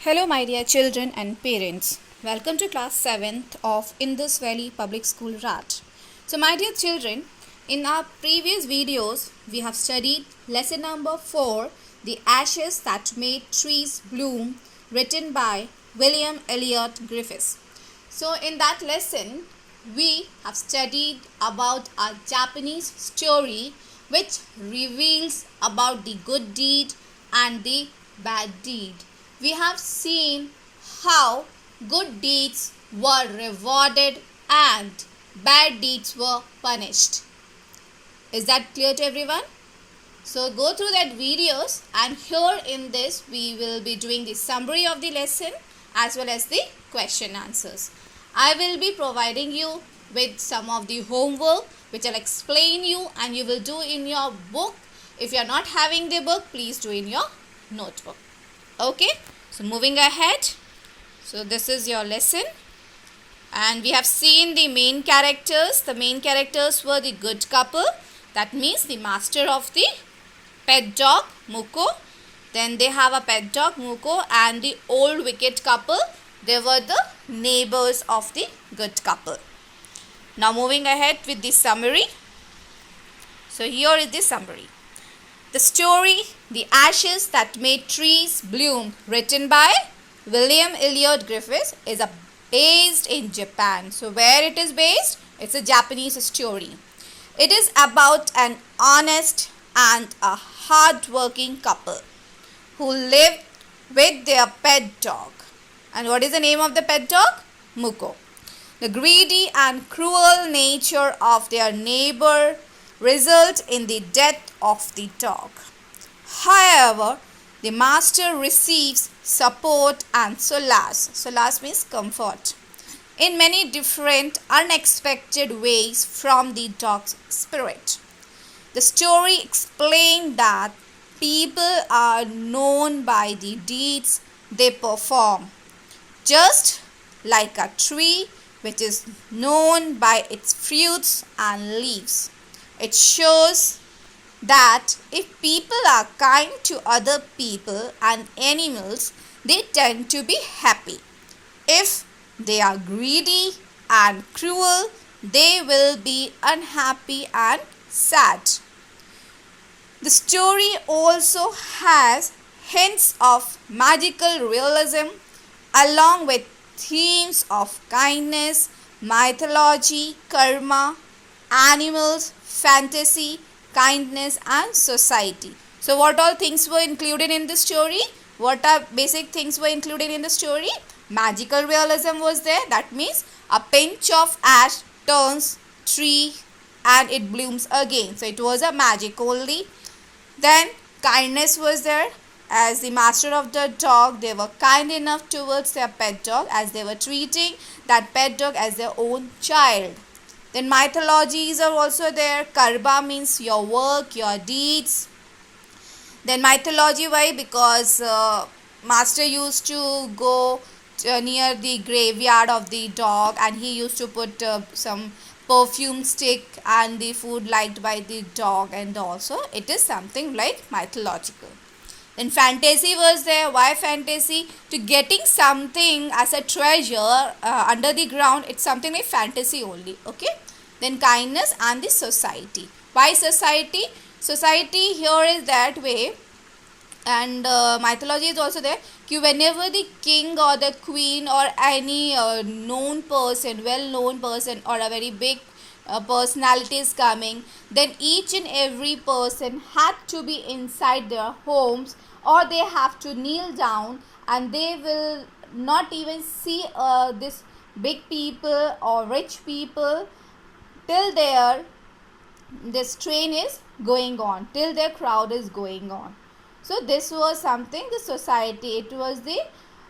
Hello, my dear children and parents. Welcome to class 7th of Indus Valley Public School Rat. So, my dear children, in our previous videos, we have studied lesson number 4, The Ashes That Made Trees Bloom, written by William Elliot Griffiths. So, in that lesson, we have studied about a Japanese story which reveals about the good deed and the bad deed. We have seen how good deeds were rewarded and bad deeds were punished. Is that clear to everyone? So go through that videos, and here in this we will be doing the summary of the lesson as well as the question answers. I will be providing you with some of the homework which I'll explain you and you will do in your book. If you are not having the book, please do in your notebook. Okay, so moving ahead. So this is your lesson, and we have seen the main characters. The main characters were the good couple, that means the master of the pet dog Muko. Then they have a pet dog Muko, and the old wicked couple, they were the neighbors of the good couple. Now moving ahead with the summary. So here is the summary. The story, The Ashes That Made Trees Bloom, written by William Elliot Griffiths, is based in Japan. So where it is based? It's a Japanese story. It is about an honest and a hard-working couple who lived with their pet dog. And what is the name of the pet dog? Muko. The greedy and cruel nature of their neighbor result in the death of the dog. However, the master receives support and solace. Solace means comfort in many different unexpected ways from the dog's spirit. The story explains that people are known by the deeds they perform, just like a tree which is known by its fruits and leaves. It shows that if people are kind to other people and animals, they tend to be happy. If they are greedy and cruel, they will be unhappy and sad. The story also has hints of magical realism along with themes of kindness, mythology, karma, animals, fantasy, kindness and society. So what all things were included in the story? What are basic things were included in the story? Magical realism was there. That means a pinch of ash turns tree and it blooms again. So it was a magic only. Then kindness was there. As the master of the dog, they were kind enough towards their pet dog as they were treating that pet dog as their own child. Then mythologies are also there. Karma means your work, your deeds. Then mythology, why? Because master used to go near the graveyard of the dog, and he used to put some perfume stick and the food liked by the dog, and also it is something like mythological. Then fantasy was there. Why fantasy? To getting something as a treasure under the ground, it's something like fantasy only. Okay. Then kindness and the society. Why society? Society here is that way, and mythology is also there. Whenever the king or the queen or any known person, well-known person or a very big personality is coming, then each and every person had to be inside their homes, or they have to kneel down, and they will not even see this big people or rich people till this train is going on, till their crowd is going on. So this was something, the society, it was the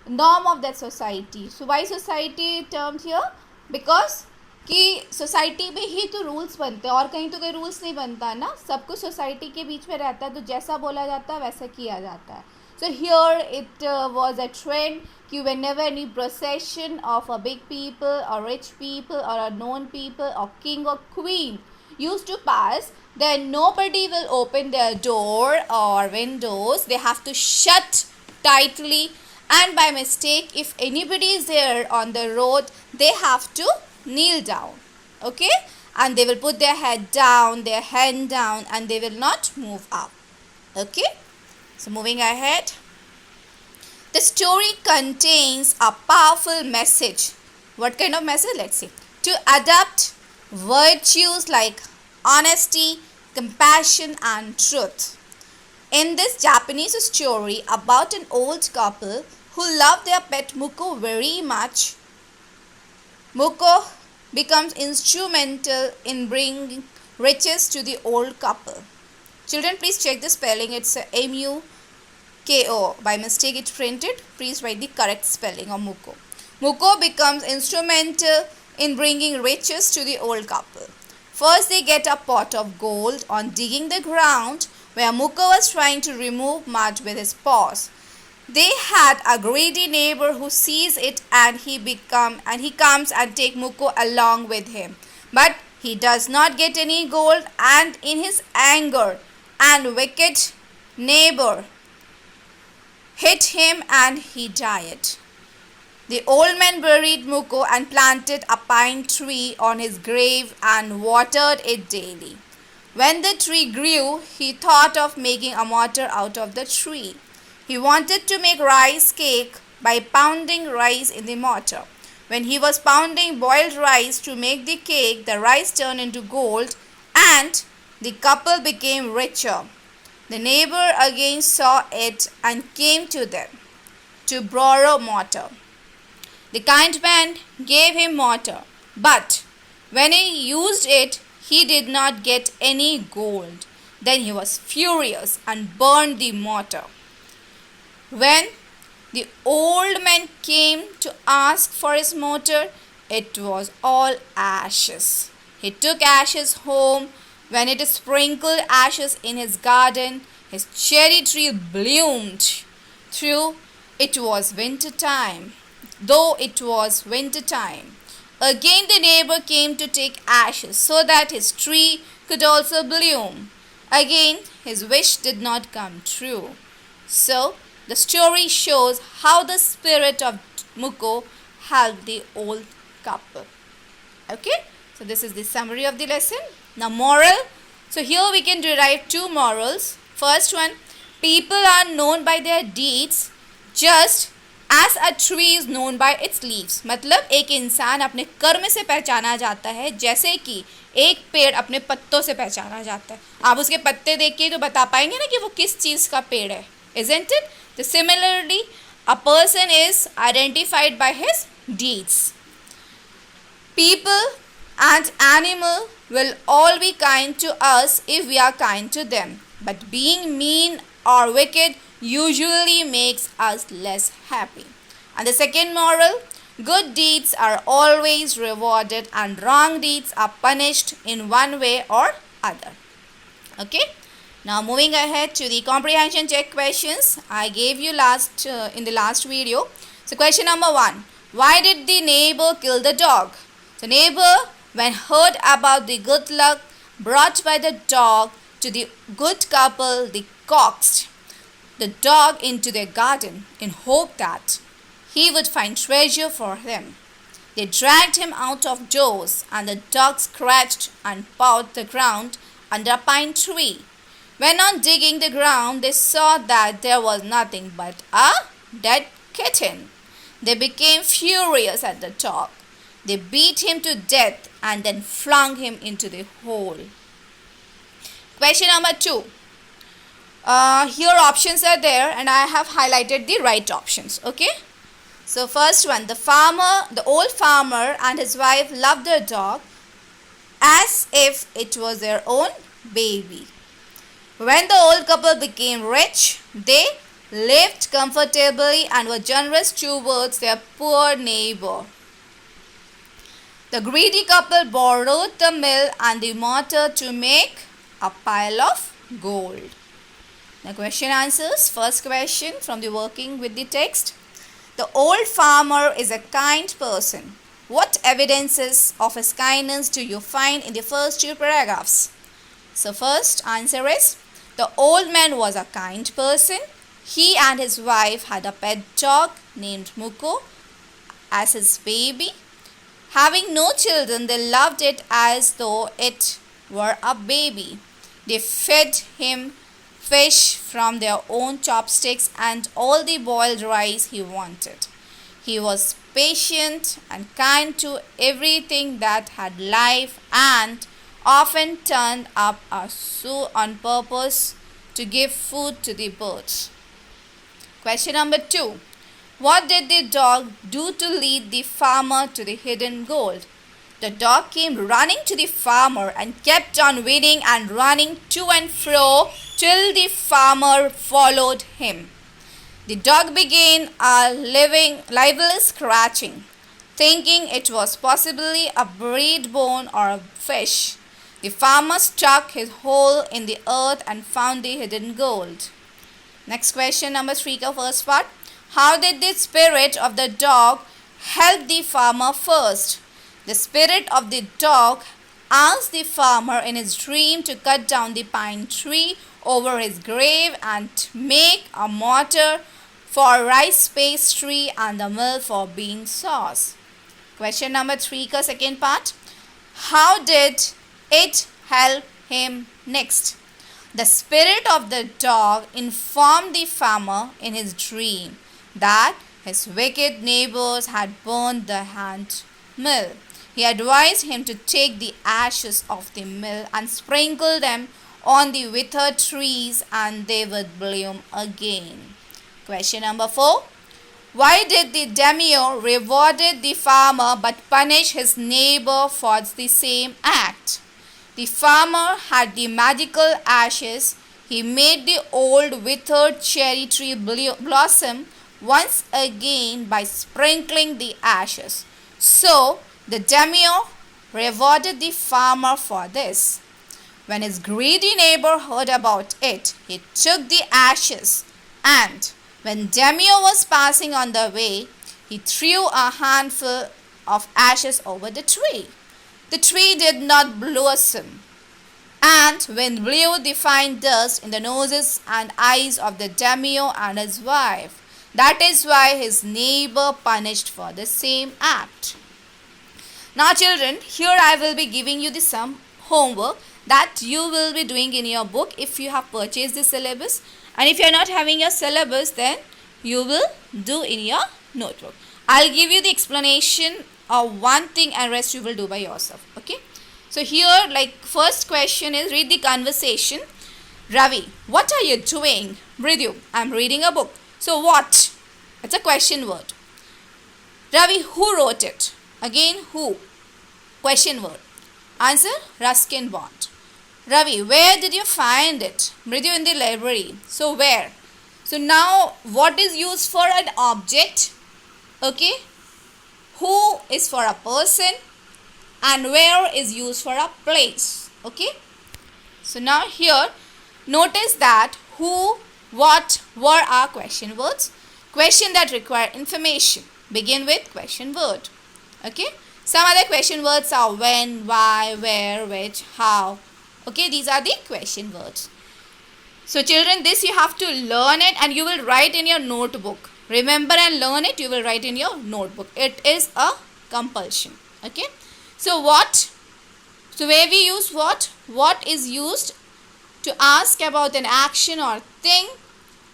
norm of that society. So why society termed here? Because कि society में ही तो rules बनते हैं, और कहीं तो कोई rules नहीं बनता ना, सब कुछ सोसाइटी के बीच में रहता है, तो जैसा बोला जाता है वैसा किया जाता है. So here it was a trend कि whenever any procession of a big people or rich people or a known people or king or queen used to pass, then nobody will open their door or windows. They have to shut tightly and by mistake, if anybody is there on the road, they have to kneel down. Okay, and they will put their head down, their hand down, and they will not move up. Okay, so moving ahead. The story contains a powerful message. What kind of message? Let's see. To adopt virtues like honesty, compassion, and truth. In this Japanese story about an old couple who love their pet Muko very much, Muko becomes instrumental in bringing riches to the old couple. Children, please check the spelling. It's M-U-K-O. By mistake it printed. Please write the correct spelling of Muko. Muko becomes instrumental in bringing riches to the old couple. First, they get a pot of gold on digging the ground where Muko was trying to remove mud with his paws. They had a greedy neighbor who sees it and he comes and take Muko along with him. But he does not get any gold, and in his anger and wicked neighbor hit him and he died. The old man buried Muko and planted a pine tree on his grave and watered it daily. When the tree grew, he thought of making a mortar out of the tree. He wanted to make rice cake by pounding rice in the mortar. When he was pounding boiled rice to make the cake, the rice turned into gold and the couple became richer. The neighbor again saw it and came to them to borrow mortar. The kind man gave him mortar, but when he used it, he did not get any gold. Then he was furious and burned the mortar. When the old man came to ask for his mortar, it was all ashes. He took ashes home. When it sprinkled ashes in his garden, his cherry tree bloomed. Though it was winter time. Again the neighbor came to take ashes so that his tree could also bloom. Again his wish did not come true. So the story shows how the spirit of Muko helped the old couple. Okay, so this is the summary of the lesson. Now moral. So here we can derive two morals. First one, people are known by their deeds just as a tree is known by its leaves. मतलब एक इंसान अपने कर्म से पहचाना जाता है जैसे कि एक पेड़ अपने पत्तों से पहचाना जाता है. आप उसके पत्ते देख के तो बता पाएंगे ना कि वो किस चीज़ का पेड़ है. Isn't it? So similarly, a person is identified by his deeds. People and animal will all be kind to us if we are kind to them. But being mean or wicked usually makes us less happy. And the second moral, good deeds are always rewarded and wrong deeds are punished in one way or other. Okay. Now moving ahead to the comprehension check questions I gave you in the last video. So question number 1. Why did the neighbor kill the dog? The neighbor, when heard about the good luck brought by the dog to the good couple, they coaxed the dog into their garden in hope that he would find treasure for them. They dragged him out of doors, and the dog scratched and pawed the ground under a pine tree. When on digging the ground, they saw that there was nothing but a dead kitten. They became furious at the dog. They beat him to death and then flung him into the hole. Question number 2. Here options are there and I have highlighted the right options. Okay. So first one, the old farmer and his wife loved their dog as if it was their own baby. When the old couple became rich, they lived comfortably and were generous towards their poor neighbor. The greedy couple borrowed the mill and the mortar to make a pile of gold. Now question answers. First question from the working with the text. The old farmer is a kind person. What evidences of his kindness do you find in the first two paragraphs? So first answer is, the old man was a kind person. He and his wife had a pet dog named Muko as his baby. Having no children, they loved it as though it were a baby. They fed him fish from their own chopsticks and all the boiled rice he wanted. He was patient and kind to everything that had life and often turned up a zoo on purpose to give food to the birds. Question number 2. What did the dog do to lead the farmer to the hidden gold? The dog came running to the farmer and kept on whinnying and running to and fro till the farmer followed him. The dog began a lively scratching, thinking it was possibly a buried bone or a fish. The farmer struck his hole in the earth and found the hidden gold. Next question, number 3 का first part. How did the spirit of the dog help the farmer first? The spirit of the dog asked the farmer in his dream to cut down the pine tree over his grave and make a mortar for rice pastry and the mill for bean sauce. Question number 3 का second part. How did it help him next? The spirit of the dog informed the farmer in his dream that his wicked neighbors had burned the hand mill. He advised him to take the ashes of the mill and sprinkle them on the withered trees and they would bloom again. Question number 4. Why did the daimyo rewarded the farmer but punish his neighbor for the same act? The farmer had the magical ashes. He made the old withered cherry tree blossom once again by sprinkling the ashes. So, the daimyo rewarded the farmer for this. When his greedy neighbor heard about it, he took the ashes and when daimyo was passing on the way, he threw a handful of ashes over the tree. The tree did not blossom, and wind blew the fine dust in the noses and eyes of the daimyo and his wife. That is why his neighbor punished for the same act. Now children, here I will be giving you some homework that you will be doing in your book if you have purchased the syllabus. And if you are not having your syllabus, then you will do in your notebook. I'll give you the explanation of one thing and rest you will do by yourself. Okay. So here, like, first question is read the conversation. Ravi, what are you doing? Mridhu, I'm reading a book. So what? It's a question word. Ravi, who wrote it? Again, who? Question word. Answer, Ruskin Bond. Ravi, where did you find it? Mridhu, in the library. So where? So now what is used for an object? Okay. Who is for a person and where is used for a place. Okay. So now here notice that who, what, where are question words. Question that require information begin with question word. Okay. Some other question words are when, why, where, which, how. Okay, these are the question words. So children, this you have to learn it and you will write in your notebook. Remember and learn it, you will write in your notebook. It is a compulsion. Okay. So what? So where we use what? What is used to ask about an action or thing.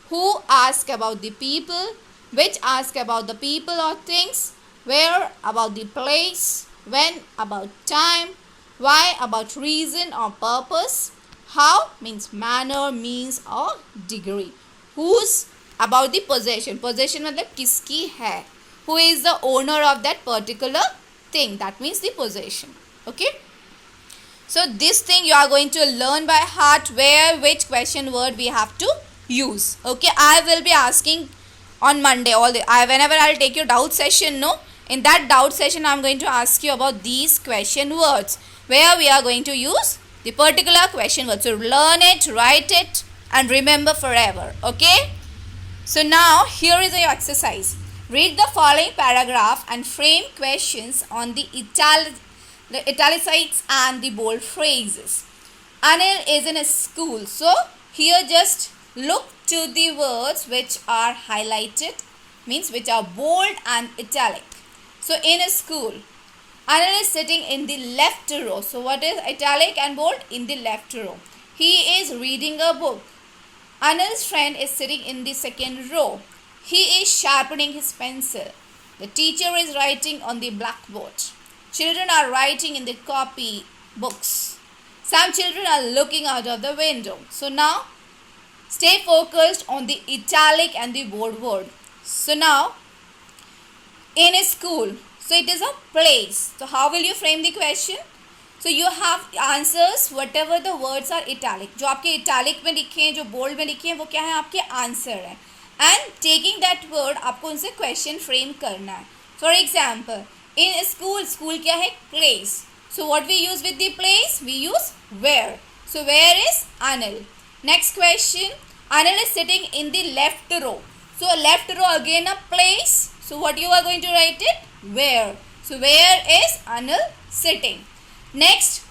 Who ask about the people. Which ask about the people or things. Where about the place. When about time. Why about reason or purpose. How means manner, means or degree. Whose about the possession. Possession मतलब किसकी है. Who is the owner of that particular thing. That means the possession. Okay. So this thing you are going to learn by heart where which question word we have to use. Okay. I will be asking on Monday whenever I will take your doubt session. No. In that doubt session I am going to ask you about these question words. Where we are going to use the particular question word. So learn it, write it and remember forever. Okay. So now here is your exercise. Read the following paragraph and frame questions on the italicites and the bold phrases. Anil is in a school. So here just look to the words which are highlighted, means which are bold and italic. So in a school, Anil is sitting in the left row. So what is italic and bold? In the left row. He is reading a book. Anil's friend is sitting in the second row. He is sharpening his pencil. The teacher is writing on the blackboard. Children are writing in the copy books. Some children are looking out of the window. So now, stay focused on the italic and the bold word. So now, in a school, so it is a place. So how will you frame the question? So you have answers whatever the words are italic. जो आपके italic में लिखे हैं, जो bold में लिखे हैं, वो क्या है? आपके answer है. And taking that word, आपको उनसे question frame करना है. For example, in a school, school क्या है? Place. So what we use with the place? We use where. So where is Anil? Next question. Anil is sitting in the left row. So left row again a place. So what you are going to write it? Where. So where is Anil sitting? Next,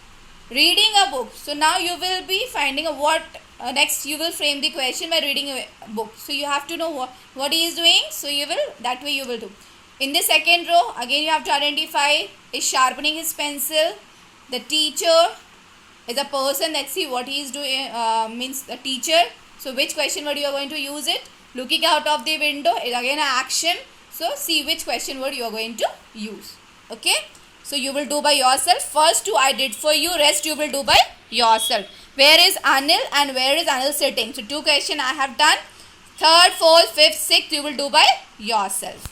reading a book. So now you will be finding a what. Next you will frame the question by reading a book. So you have to know what he is doing. So you will, that way you will do. In the second row, again you have to identify is sharpening his pencil. The teacher is a person. Let's see what he is doing, means the teacher. So which question word you are going to use it? Looking out of the window is again an action. So see which question word you are going to use. Okay. So you will do by yourself. First two I did for you. Rest you will do by yourself. Where is Anil and where is Anil sitting? So two questions I have done. Third, fourth, fifth, sixth you will do by yourself.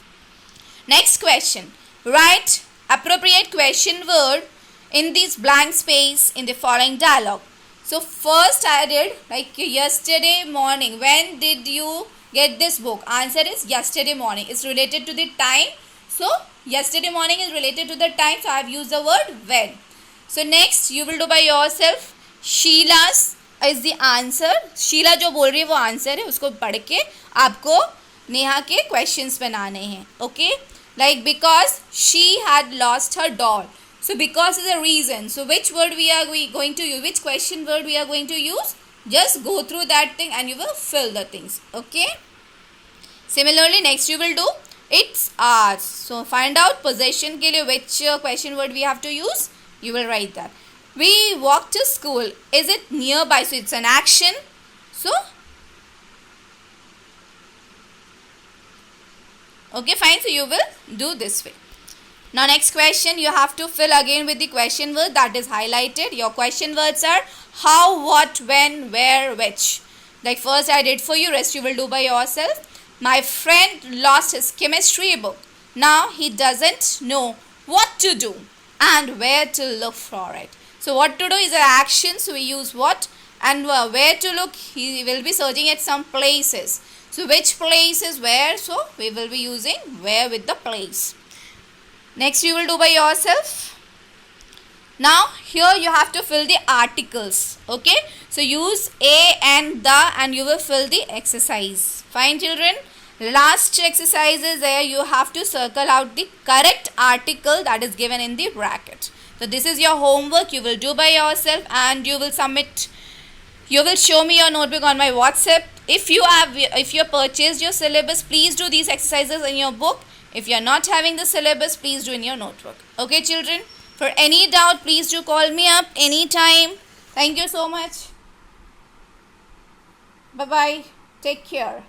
Next question. Write appropriate question word in this blank space in the following dialogue. So first I did like yesterday morning. When did you get this book? Answer is yesterday morning. It's related to the time. So yesterday morning is related to the time. So I have used the word when. So next you will do by yourself. Sheila's is the answer. Sheila जो बोल रही है वो answer है. उसको पढ़ के आपको नेहा के क्वेश्चंस बनाने हैं. Okay, like because she had lost her doll. So because is a reason. So which word we are going to use? Which question word we are going to use? Just go through that thing and you will fill the things. Okay. Similarly, next you will do it's ours. So find out possession के लिए which question word we have to use. You will write that. We walk to school. Is it nearby? So it's an action. So okay, fine. So you will do this way. Now next question you have to fill again with the question word that is highlighted. Your question words are how, what, when, where, which. Like first I did for you, rest you will do by yourself. My friend lost his chemistry book. Now he doesn't know what to do and where to look for it. So what to do is an action. So we use what and where to look. He will be searching at some places. So which place is where? So we will be using where with the place. Next you will do by yourself. Now here you have to fill the articles. Okay. So use a and the and you will fill the exercise. Fine children. Last exercise is there. You have to circle out the correct article that is given in the bracket. So this is your homework. You will do by yourself and you will submit. You will show me your notebook on my WhatsApp. If you purchased your syllabus, please do these exercises in your book. If you are not having the syllabus, please do in your notebook. Okay children. For any doubt, please do call me up anytime. Thank you so much. Bye bye. Take care.